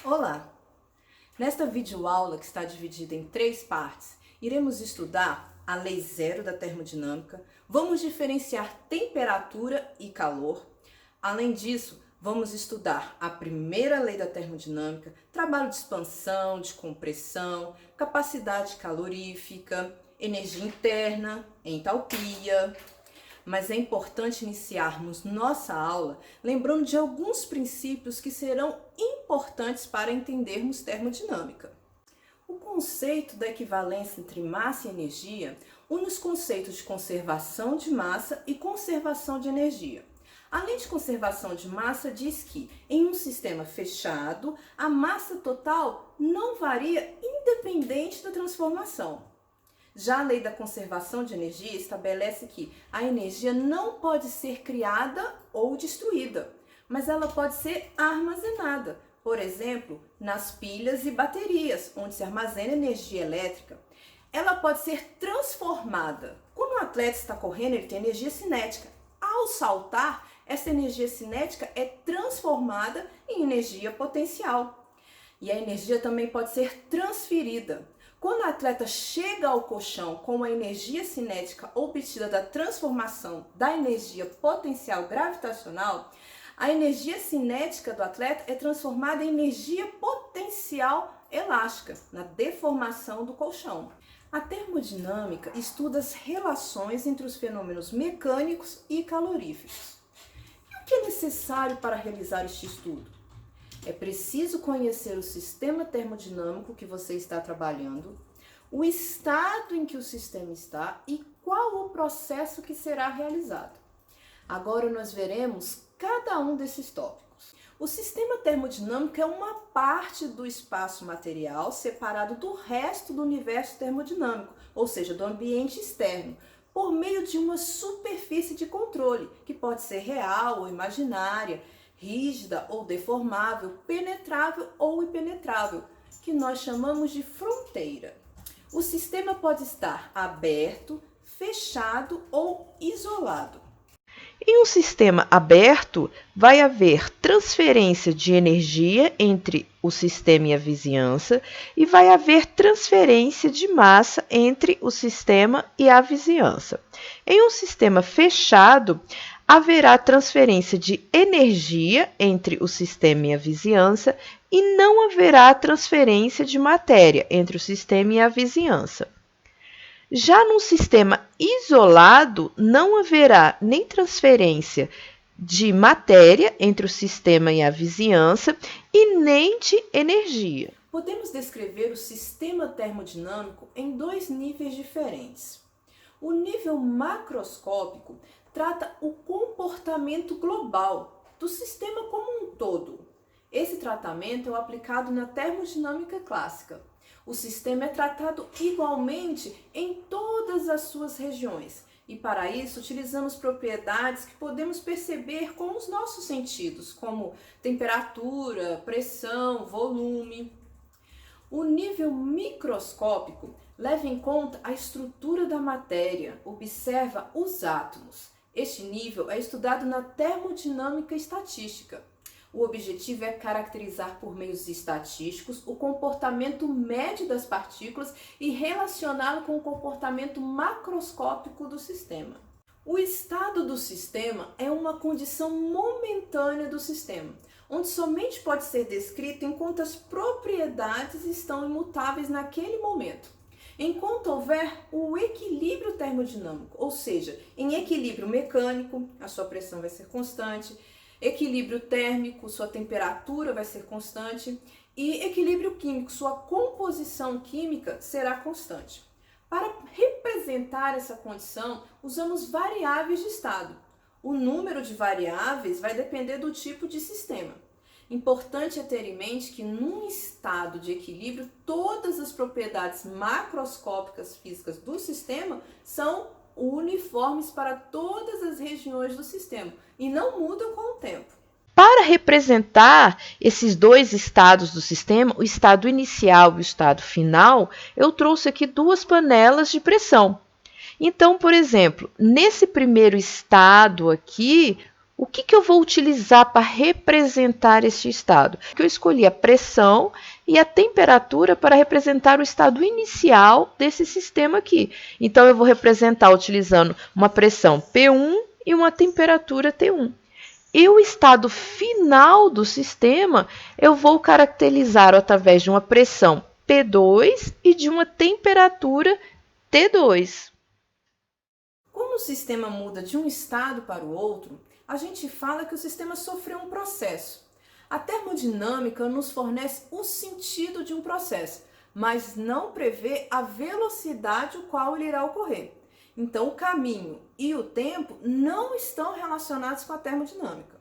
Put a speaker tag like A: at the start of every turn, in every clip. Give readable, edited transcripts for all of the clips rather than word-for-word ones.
A: Olá! Nesta videoaula, que está dividida em 3 partes, iremos estudar a Lei Zero da termodinâmica, vamos diferenciar temperatura e calor. Além disso, vamos estudar a primeira lei da termodinâmica, trabalho de expansão, de compressão, capacidade calorífica, energia interna, entalpia. Mas é importante iniciarmos nossa aula lembrando de alguns princípios que serão importantes para entendermos termodinâmica. O conceito da equivalência entre massa e energia une os conceitos de conservação de massa e conservação de energia. A lei de conservação de massa diz que, em um sistema fechado, a massa total não varia independente da transformação. Já a lei da conservação de energia estabelece que a energia não pode ser criada ou destruída, mas ela pode ser armazenada, por exemplo, nas pilhas e baterias, onde se armazena energia elétrica. Ela pode ser transformada. Quando um atleta está correndo, ele tem energia cinética. Ao saltar, essa energia cinética é transformada em energia potencial. E a energia também pode ser transferida. Quando o atleta chega ao colchão com a energia cinética obtida da transformação da energia potencial gravitacional, a energia cinética do atleta é transformada em energia potencial elástica, na deformação do colchão. A termodinâmica estuda as relações entre os fenômenos mecânicos e caloríficos. E o que é necessário para realizar este estudo? É preciso conhecer o sistema termodinâmico que você está trabalhando, o estado em que o sistema está e qual o processo que será realizado. Agora nós veremos cada um desses tópicos. O sistema termodinâmico é uma parte do espaço material separado do resto do universo termodinâmico, ou seja, do ambiente externo, por meio de uma superfície de controle, que pode ser real ou imaginária, rígida ou deformável, penetrável ou impenetrável, que nós chamamos de fronteira. O sistema pode estar aberto, fechado ou isolado.
B: Em um sistema aberto, vai haver transferência de energia entre o sistema e a vizinhança e vai haver transferência de massa entre o sistema e a vizinhança. Em um sistema fechado, haverá transferência de energia entre o sistema e a vizinhança e não haverá transferência de matéria entre o sistema e a vizinhança. Já num sistema isolado, não haverá nem transferência de matéria entre o sistema e a vizinhança e nem de energia.
A: Podemos descrever o sistema termodinâmico em 2 níveis diferentes. O nível macroscópico trata o comportamento global do sistema como um todo. Esse tratamento é o aplicado na termodinâmica clássica. O sistema é tratado igualmente em todas as suas regiões e, para isso, utilizamos propriedades que podemos perceber com os nossos sentidos, como temperatura, pressão, volume. O nível microscópico leva em conta a estrutura da matéria, observa os átomos. Este nível é estudado na termodinâmica estatística. O objetivo é caracterizar por meios estatísticos o comportamento médio das partículas e relacioná-lo com o comportamento macroscópico do sistema. O estado do sistema é uma condição momentânea do sistema, onde somente pode ser descrito enquanto as propriedades estão imutáveis naquele momento. Enquanto houver o equilíbrio termodinâmico, ou seja, em equilíbrio mecânico, a sua pressão vai ser constante, equilíbrio térmico, sua temperatura vai ser constante e equilíbrio químico, sua composição química será constante. Para representar essa condição, usamos variáveis de estado. O número de variáveis vai depender do tipo de sistema. Importante é ter em mente que num estado de equilíbrio, todas as propriedades macroscópicas físicas do sistema são uniformes para todas as regiões do sistema e não mudam com o tempo.
B: Para representar esses 2 estados do sistema, o estado inicial e o estado final, eu trouxe aqui 2 panelas de pressão. Então, por exemplo, nesse primeiro estado aqui, O que eu vou utilizar para representar este estado? Eu escolhi a pressão e a temperatura para representar o estado inicial desse sistema aqui. Então, eu vou representar utilizando uma pressão P1 e uma temperatura T1. E o estado final do sistema eu vou caracterizar através de uma pressão P2 e de uma temperatura T2.
A: Como o sistema muda de um estado para o outro, a gente fala que o sistema sofreu um processo. A termodinâmica nos fornece o sentido de um processo, mas não prevê a velocidade o qual ele irá ocorrer. Então, o caminho e o tempo não estão relacionados com a termodinâmica.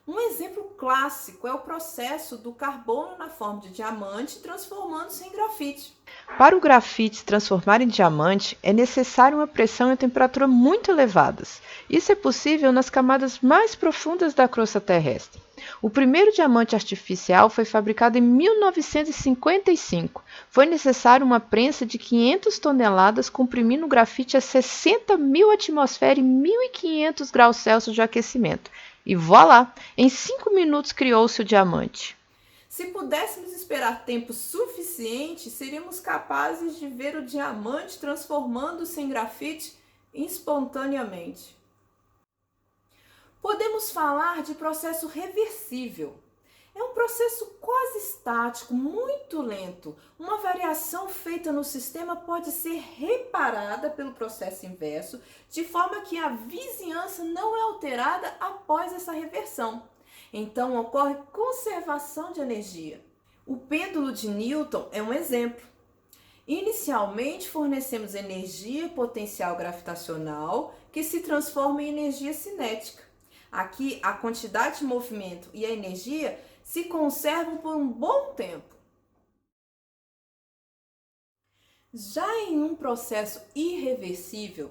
A: Um exemplo clássico é o processo do carbono na forma de diamante transformando-se em grafite.
B: Para o grafite se transformar em diamante, é necessário uma pressão e temperatura muito elevadas. Isso é possível nas camadas mais profundas da crosta terrestre. O primeiro diamante artificial foi fabricado em 1955. Foi necessário uma prensa de 500 toneladas comprimindo o grafite a 60.000 atmosferas e 1.500 graus Celsius de aquecimento. E voilá! Em 5 minutos criou-se o diamante.
A: Se pudéssemos esperar tempo suficiente, seríamos capazes de ver o diamante transformando-se em grafite espontaneamente. Podemos falar de processo reversível. É um processo quase estático, muito lento. Uma variação feita no sistema pode ser reparada pelo processo inverso, de forma que a vizinhança não é alterada após essa reversão. Então, ocorre conservação de energia. O pêndulo de Newton é um exemplo. Inicialmente, fornecemos energia potencial gravitacional, que se transforma em energia cinética. Aqui, a quantidade de movimento e a energia se conservam por um bom tempo. Já em um processo irreversível,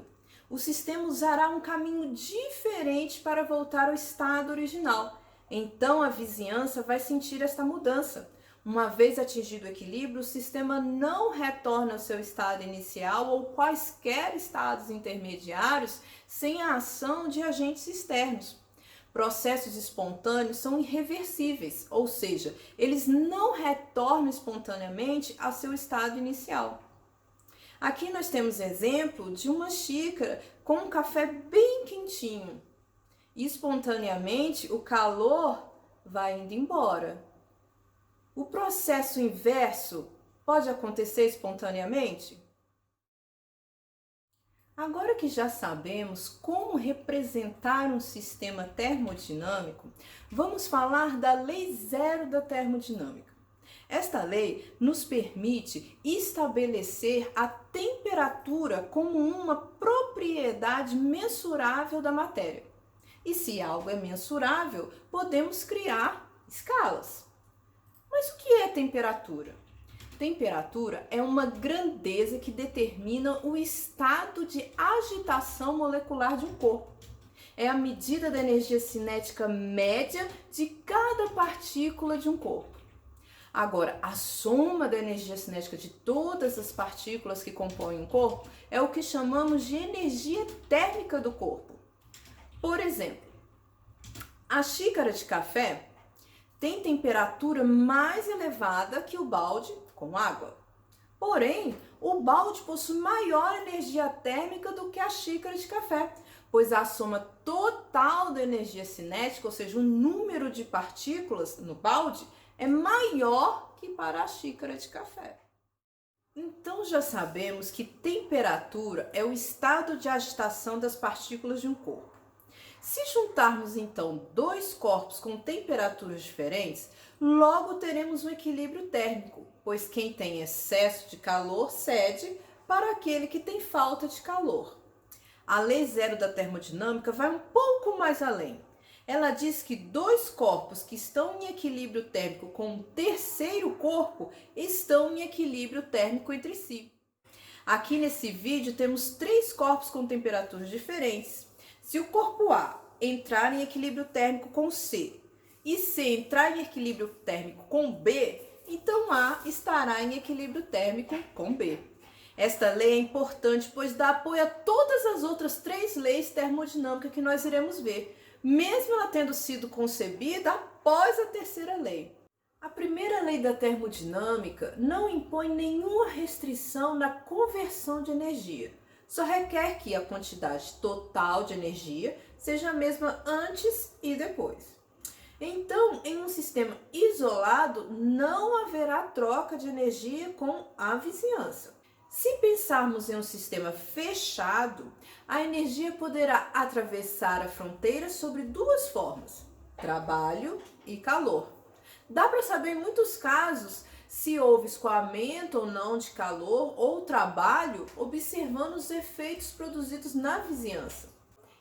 A: o sistema usará um caminho diferente para voltar ao estado original. Então, a vizinhança vai sentir esta mudança. Uma vez atingido o equilíbrio, o sistema não retorna ao seu estado inicial ou quaisquer estados intermediários sem a ação de agentes externos. Processos espontâneos são irreversíveis, ou seja, eles não retornam espontaneamente ao seu estado inicial. Aqui nós temos exemplo de uma xícara com um café bem quentinho. Espontaneamente, o calor vai indo embora. O processo inverso pode acontecer espontaneamente? Agora que já sabemos como representar um sistema termodinâmico, vamos falar da Lei Zero da termodinâmica. Esta lei nos permite estabelecer a temperatura como uma propriedade mensurável da matéria. E se algo é mensurável, podemos criar escalas. Mas o que é temperatura? Temperatura é uma grandeza que determina o estado de agitação molecular de um corpo. É a medida da energia cinética média de cada partícula de um corpo. Agora, a soma da energia cinética de todas as partículas que compõem um corpo é o que chamamos de energia térmica do corpo. Por exemplo, a xícara de café tem temperatura mais elevada que o balde com água. Porém, o balde possui maior energia térmica do que a xícara de café, pois a soma total da energia cinética, ou seja, o número de partículas no balde, é maior que para a xícara de café. Então já sabemos que temperatura é o estado de agitação das partículas de um corpo. Se juntarmos então dois corpos com temperaturas diferentes, logo teremos um equilíbrio térmico, pois quem tem excesso de calor cede para aquele que tem falta de calor. A Lei Zero da termodinâmica vai um pouco mais além. Ela diz que dois corpos que estão em equilíbrio térmico com um terceiro corpo estão em equilíbrio térmico entre si. Aqui nesse vídeo temos três corpos com temperaturas diferentes. Se o corpo A entrar em equilíbrio térmico com C e C entrar em equilíbrio térmico com B, então A estará em equilíbrio térmico com B. Esta lei é importante, pois dá apoio a todas as outras três leis termodinâmicas que nós iremos ver. mesmo ela tendo sido concebida após a terceira lei. A primeira lei da termodinâmica não impõe nenhuma restrição na conversão de energia, só requer que a quantidade total de energia seja a mesma antes e depois. Então, em um sistema isolado, não haverá troca de energia com a vizinhança. Se pensarmos em um sistema fechado, a energia poderá atravessar a fronteira sobre duas formas: trabalho e calor. Dá para saber em muitos casos se houve escoamento ou não de calor ou trabalho observando os efeitos produzidos na vizinhança.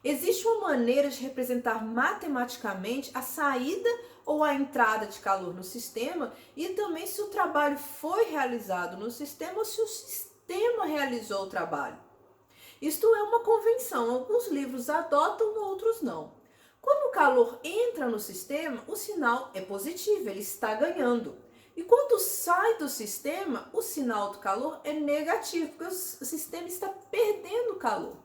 A: Existe uma maneira de representar matematicamente a saída ou a entrada de calor no sistema e também se o trabalho foi realizado no sistema ou se o sistema realizou o trabalho. Isto é uma convenção, alguns livros adotam, outros não. Quando o calor entra no sistema, o sinal é positivo, ele está ganhando. E quando sai do sistema, o sinal do calor é negativo, porque o sistema está perdendo calor.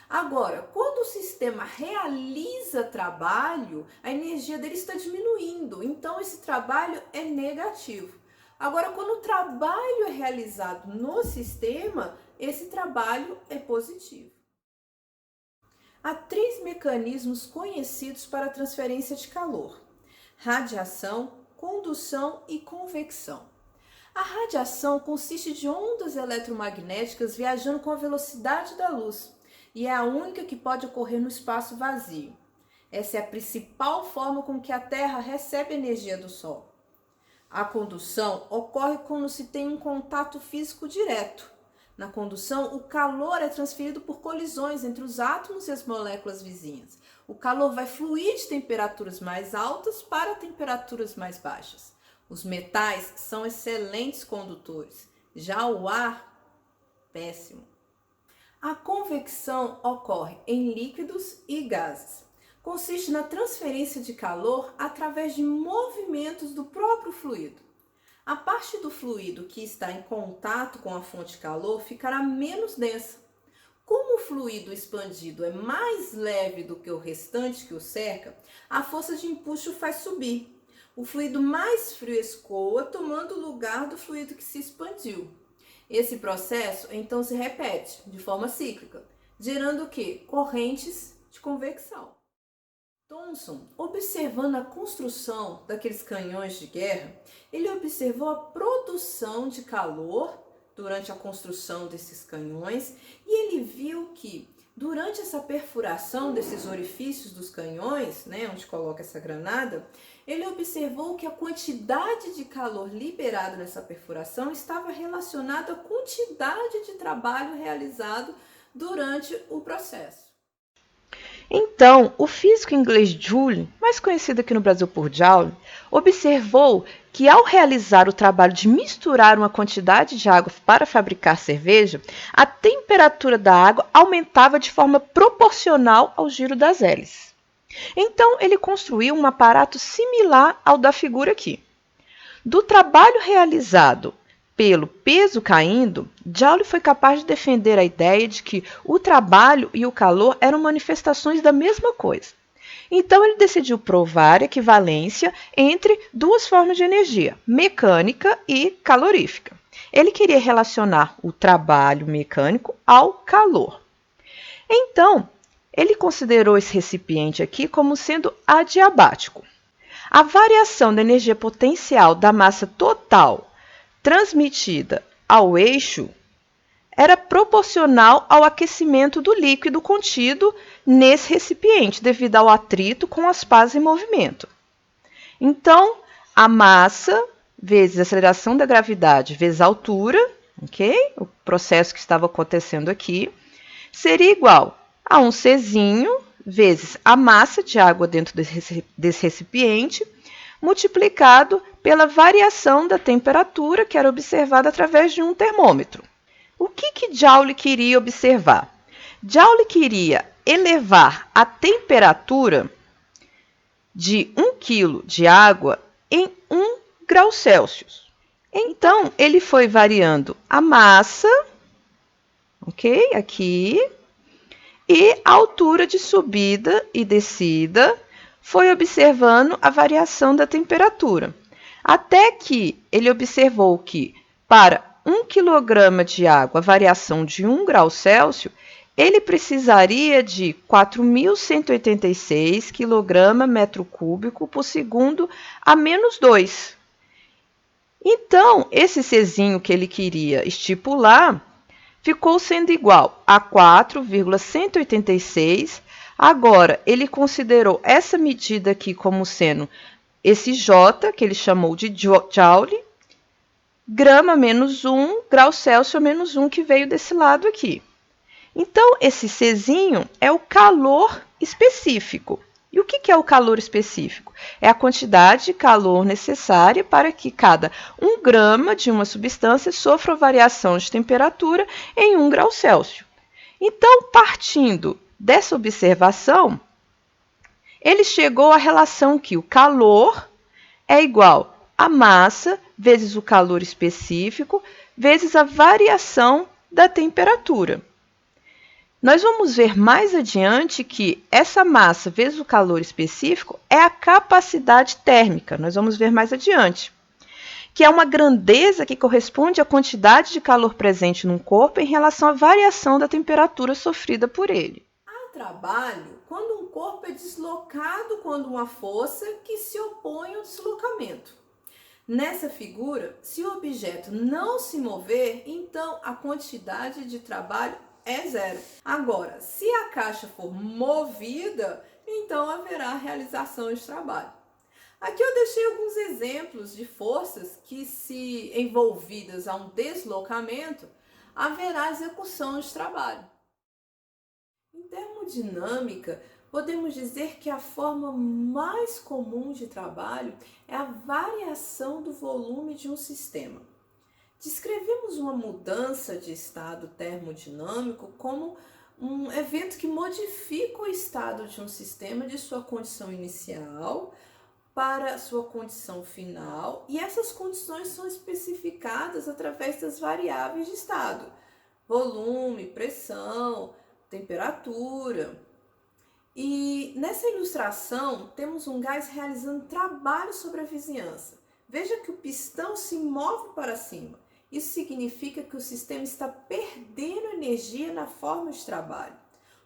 A: Agora, quando o sistema realiza trabalho, a energia dele está diminuindo, então esse trabalho é negativo. Agora, quando o trabalho é realizado no sistema, esse trabalho é positivo. Há 3 mecanismos conhecidos para a transferência de calor: radiação, condução e convecção. A radiação consiste de ondas eletromagnéticas viajando com a velocidade da luz e é a única que pode ocorrer no espaço vazio. Essa é a principal forma com que a Terra recebe energia do Sol. A condução ocorre quando se tem um contato físico direto. Na condução, o calor é transferido por colisões entre os átomos e as moléculas vizinhas. O calor vai fluir de temperaturas mais altas para temperaturas mais baixas. Os metais são excelentes condutores, já o ar, péssimo. A convecção ocorre em líquidos e gases. Consiste na transferência de calor através de movimentos do próprio fluido. A parte do fluido que está em contato com a fonte de calor ficará menos densa. Como o fluido expandido é mais leve do que o restante que o cerca, a força de empuxo faz subir. O fluido mais frio escoa, tomando o lugar do fluido que se expandiu. Esse processo, então, se repete de forma cíclica, gerando o quê? Correntes de convecção. Thomson, observando a construção daqueles canhões de guerra, ele observou a produção de calor durante a construção desses canhões e ele viu que durante essa perfuração desses orifícios dos canhões, onde coloca essa granada, ele observou que a quantidade de calor liberado nessa perfuração estava relacionada à quantidade de trabalho realizado durante o processo.
B: Então, o físico inglês Joule, mais conhecido aqui no Brasil por Joule, observou que ao realizar o trabalho de misturar uma quantidade de água para fabricar cerveja, a temperatura da água aumentava de forma proporcional ao giro das hélices. Então, ele construiu um aparato similar ao da figura aqui. Do trabalho realizado pelo peso caindo, Joule foi capaz de defender a ideia de que o trabalho e o calor eram manifestações da mesma coisa. Então, ele decidiu provar a equivalência entre duas formas de energia, mecânica e calorífica. Ele queria relacionar o trabalho mecânico ao calor. Então, ele considerou esse recipiente aqui como sendo adiabático. A variação da energia potencial da massa total transmitida ao eixo era proporcional ao aquecimento do líquido contido nesse recipiente, devido ao atrito com as pás em movimento. Então, a massa vezes a aceleração da gravidade vezes a altura, ok? O processo que estava acontecendo aqui, seria igual a um Czinho vezes a massa de água dentro desse recipiente, multiplicado pela variação da temperatura que era observada através de um termômetro. O que Joule queria observar? Joule queria elevar a temperatura de 1 kg de água em 1 grau Celsius. Então, ele foi variando a massa, ok? Aqui, e a altura de subida e descida, foi observando a variação da temperatura, até que ele observou que para 1 kg de água, a variação de 1 grau Celsius, ele precisaria de 4.186 kg/m³ por segundo a menos 2. Então, esse Czinho que ele queria estipular ficou sendo igual a 4,186. Agora, ele considerou essa medida aqui como sendo esse J, que ele chamou de Joule, grama menos 1, grau Celsius menos 1, que veio desse lado aqui. Então, esse Czinho é o calor específico. E o que é o calor específico? É a quantidade de calor necessária para que cada 1 grama de uma substância sofra variação de temperatura em 1 grau Celsius. Então, partindo dessa observação, ele chegou à relação que o calor é igual a massa vezes o calor específico vezes a variação da temperatura. Nós vamos ver mais adiante que essa massa vezes o calor específico é a capacidade térmica. Nós vamos ver mais adiante, que é uma grandeza que corresponde à quantidade de calor presente num corpo em relação à variação da temperatura sofrida por ele.
A: Há trabalho quando um corpo é deslocado quando uma força que se opõe ao deslocamento. Nessa figura, se o objeto não se mover, então a quantidade de trabalho é zero. Agora, se a caixa for movida, então haverá realização de trabalho. Aqui eu deixei alguns exemplos de forças que, se envolvidas a um deslocamento, haverá execução de trabalho. Em termodinâmica, podemos dizer que a forma mais comum de trabalho é a variação do volume de um sistema. Descrevemos uma mudança de estado termodinâmico como um evento que modifica o estado de um sistema de sua condição inicial para sua condição final, e essas condições são especificadas através das variáveis de estado: volume, pressão, temperatura. E nessa ilustração temos um gás realizando trabalho sobre a vizinhança. Veja que o pistão se move para cima. Isso significa que o sistema está perdendo energia na forma de trabalho.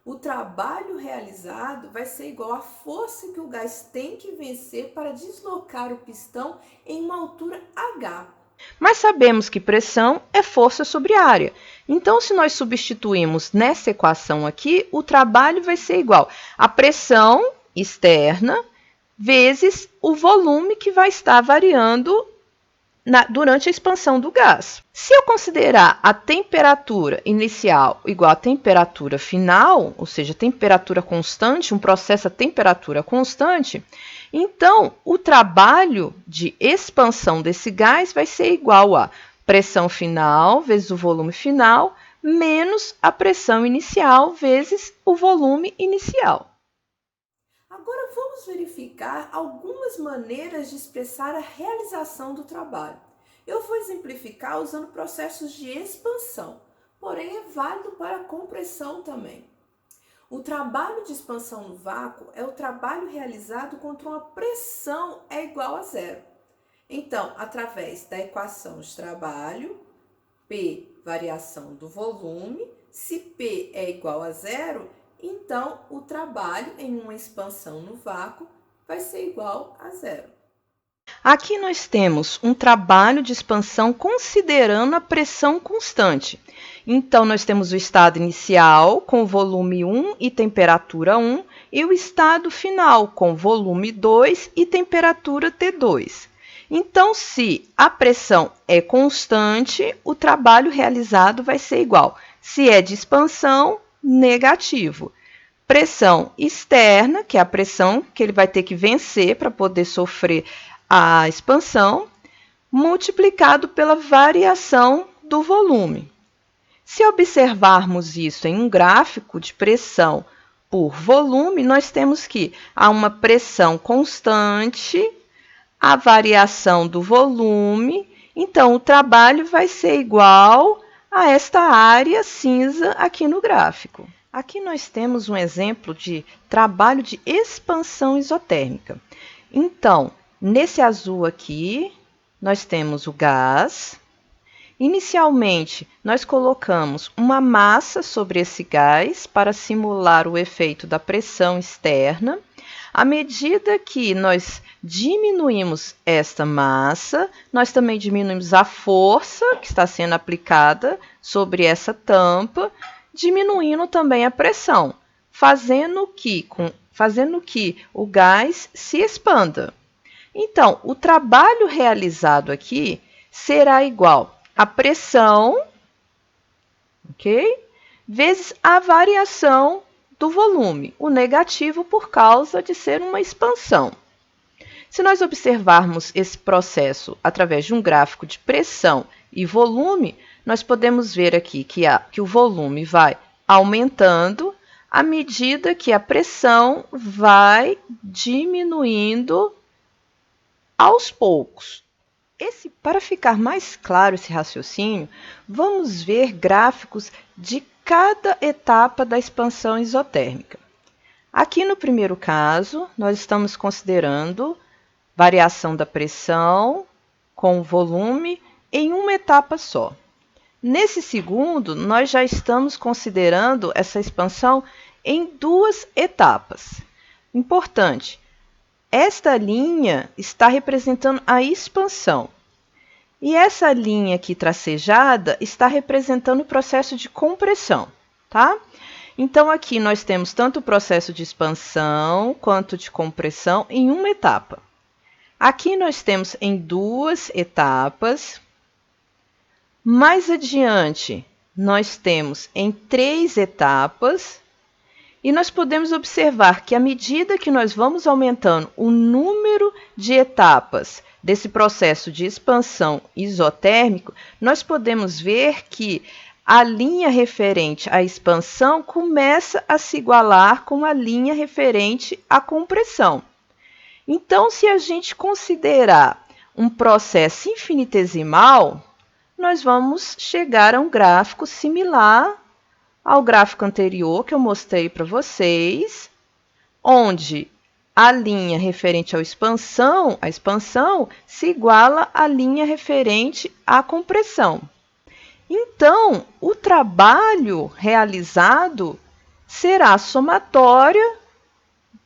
A: O trabalho realizado vai ser igual à força que o gás tem que vencer para deslocar o pistão em uma altura H.
B: Mas sabemos que pressão é força sobre área. Então, se nós substituirmos nessa equação aqui, o trabalho vai ser igual à pressão externa vezes o volume que vai estar variando durante a expansão do gás. Se eu considerar a temperatura inicial igual à temperatura final, ou seja, temperatura constante, um processo a temperatura constante, então o trabalho de expansão desse gás vai ser igual a pressão final vezes o volume final, menos a pressão inicial vezes o volume inicial.
A: Agora vamos verificar algumas maneiras de expressar a realização do trabalho. Eu vou exemplificar usando processos de expansão, porém é válido para a compressão também. O trabalho de expansão no vácuo é o trabalho realizado quando uma pressão é igual a zero. Então, através da equação de trabalho, P, variação do volume, se P é igual a zero, então o trabalho em uma expansão no vácuo vai ser igual a zero.
B: Aqui nós temos um trabalho de expansão considerando a pressão constante. Então, nós temos o estado inicial com volume 1 e temperatura 1 e o estado final com volume 2 e temperatura T2. Então, se a pressão é constante, o trabalho realizado vai ser igual. Se é de expansão, negativo. Pressão externa, que é a pressão que ele vai ter que vencer para poder sofrer a expansão, multiplicado pela variação do volume. Se observarmos isso em um gráfico de pressão por volume, nós temos que há uma pressão constante, a variação do volume, então o trabalho vai ser igual a esta área cinza aqui no gráfico. Aqui nós temos um exemplo de trabalho de expansão isotérmica. Então, nesse azul aqui, nós temos o gás. Inicialmente, nós colocamos uma massa sobre esse gás para simular o efeito da pressão externa. À medida que nós diminuímos esta massa, nós também diminuímos a força que está sendo aplicada sobre essa tampa, diminuindo também a pressão, fazendo que o gás se expanda. Então, o trabalho realizado aqui será igual a pressão, ok? Vezes a variação do volume, o negativo por causa de ser uma expansão. Se nós observarmos esse processo através de um gráfico de pressão e volume, nós podemos ver aqui que o volume vai aumentando à medida que a pressão vai diminuindo aos poucos. Para ficar mais claro esse raciocínio, vamos ver gráficos de cada etapa da expansão isotérmica. Aqui no primeiro caso, nós estamos considerando variação da pressão com volume em uma etapa só. Nesse segundo, nós já estamos considerando essa expansão em duas etapas. Importante, esta linha está representando a expansão. E essa linha aqui tracejada está representando o processo de compressão, tá? Então, aqui nós temos tanto o processo de expansão quanto de compressão em uma etapa. Aqui nós temos em duas etapas. Mais adiante, nós temos em 3 etapas. E nós podemos observar que à medida que nós vamos aumentando o número de etapas desse processo de expansão isotérmico, nós podemos ver que a linha referente à expansão começa a se igualar com a linha referente à compressão. Então, se a gente considerar um processo infinitesimal, nós vamos chegar a um gráfico similar ao gráfico anterior que eu mostrei para vocês, onde a linha referente à expansão se iguala à linha referente à compressão. Então, o trabalho realizado será a somatória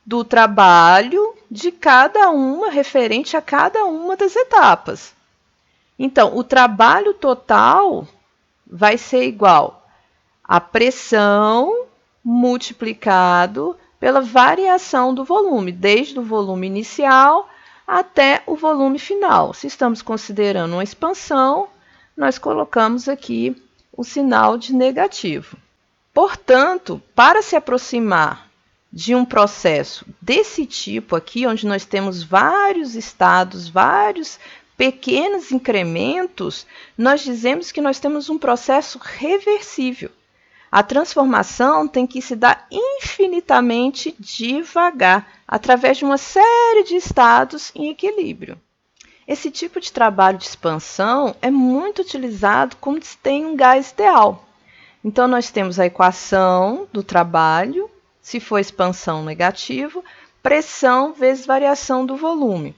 B: do trabalho de cada uma referente a cada uma das etapas. Então, o trabalho total vai ser igual a pressão multiplicado pela variação do volume, desde o volume inicial até o volume final. Se estamos considerando uma expansão, nós colocamos aqui o sinal de negativo. Portanto, para se aproximar de um processo desse tipo aqui, onde nós temos vários estados, vários pequenos incrementos, nós dizemos que nós temos um processo reversível. A transformação tem que se dar infinitamente devagar, através de uma série de estados em equilíbrio. Esse tipo de trabalho de expansão é muito utilizado quando se tem um gás ideal. Então, nós temos a equação do trabalho, se for expansão negativo, pressão vezes variação do volume.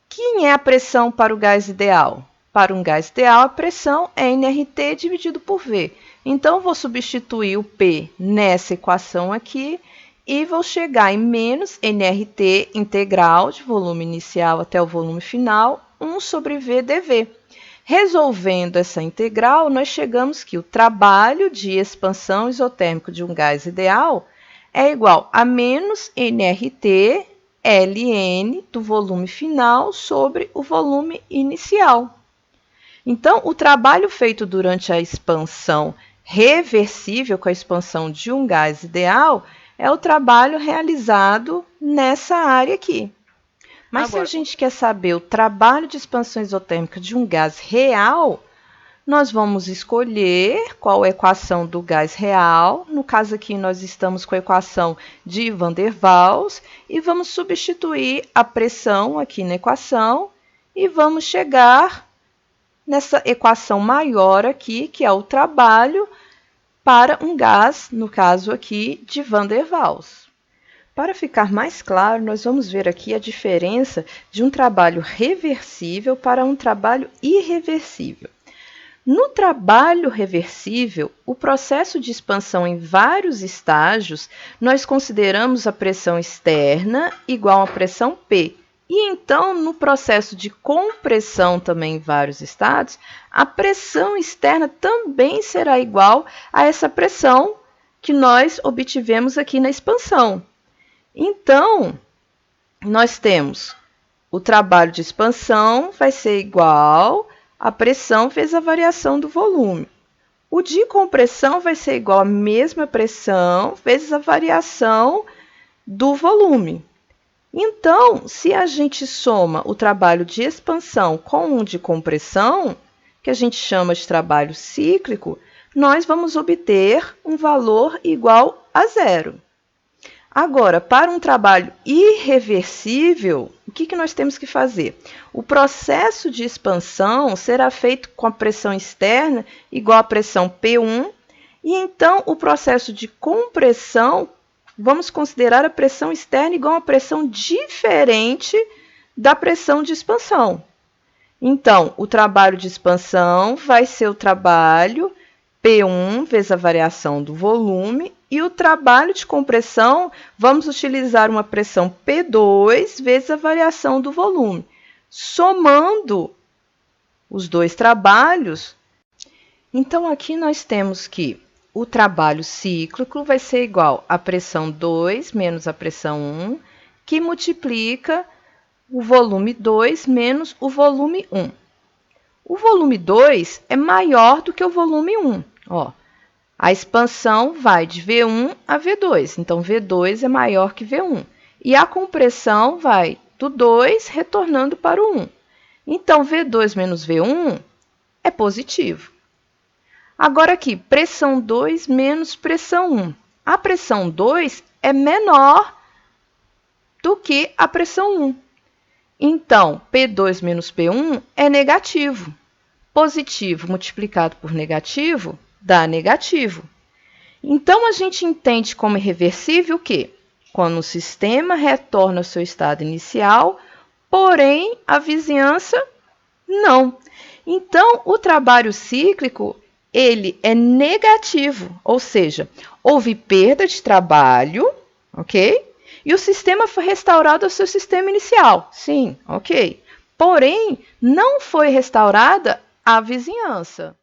B: Quem é a pressão para o gás ideal? Para um gás ideal, a pressão é nRT dividido por V. Então, eu vou substituir o P nessa equação aqui e vou chegar em menos nRT integral de volume inicial até o volume final, 1 sobre V dV. Resolvendo essa integral, nós chegamos que o trabalho de expansão isotérmico de um gás ideal é igual a menos nRT ln do volume final sobre o volume inicial. Então, o trabalho feito durante a expansão reversível com a expansão de um gás ideal é o trabalho realizado nessa área aqui. Mas agora, se a gente quer saber o trabalho de expansão isotérmica de um gás real, nós vamos escolher qual é a equação do gás real. No caso aqui, nós estamos com a equação de Van der Waals e vamos substituir a pressão aqui na equação e vamos chegar nessa equação maior aqui, que é o trabalho para um gás, no caso aqui, de Van der Waals. Para ficar mais claro, nós vamos ver aqui a diferença de um trabalho reversível para um trabalho irreversível. No trabalho reversível, o processo de expansão em vários estágios, nós consideramos a pressão externa igual à pressão P. E então, no processo de compressão também em vários estados, a pressão externa também será igual a essa pressão que nós obtivemos aqui na expansão. Então, nós temos o trabalho de expansão vai ser igual a pressão vezes a variação do volume. O de compressão vai ser igual à mesma pressão vezes a variação do volume. Então, se a gente soma o trabalho de expansão com o de compressão, que a gente chama de trabalho cíclico, nós vamos obter um valor igual a zero. Agora, para um trabalho irreversível, o que nós temos que fazer? O processo de expansão será feito com a pressão externa igual à pressão P1, e então o processo de compressão, vamos considerar a pressão externa igual a uma pressão diferente da pressão de expansão. Então, o trabalho de expansão vai ser o trabalho P1 vezes a variação do volume, e o trabalho de compressão, vamos utilizar uma pressão P2 vezes a variação do volume. Somando os dois trabalhos, então aqui nós temos que o trabalho cíclico vai ser igual à pressão 2 menos a pressão 1, que multiplica o volume 2 menos o volume 1. O volume 2 é maior do que o volume 1. Ó, a expansão vai de V1 a V2, então V2 é maior que V1. E a compressão vai do 2 retornando para o 1. Então, V2 menos V1 é positivo. Agora aqui, pressão 2 menos pressão 1. A pressão 2 é menor do que a pressão 1. Então, P2 menos P1 é negativo. Positivo multiplicado por negativo dá negativo. Então, a gente entende como irreversível o quê? Quando o sistema retorna ao seu estado inicial, porém, a vizinhança não. Então, o trabalho cíclico, ele é negativo, ou seja, houve perda de trabalho, ok? E o sistema foi restaurado ao seu sistema inicial. Sim, ok. Porém, não foi restaurada a vizinhança.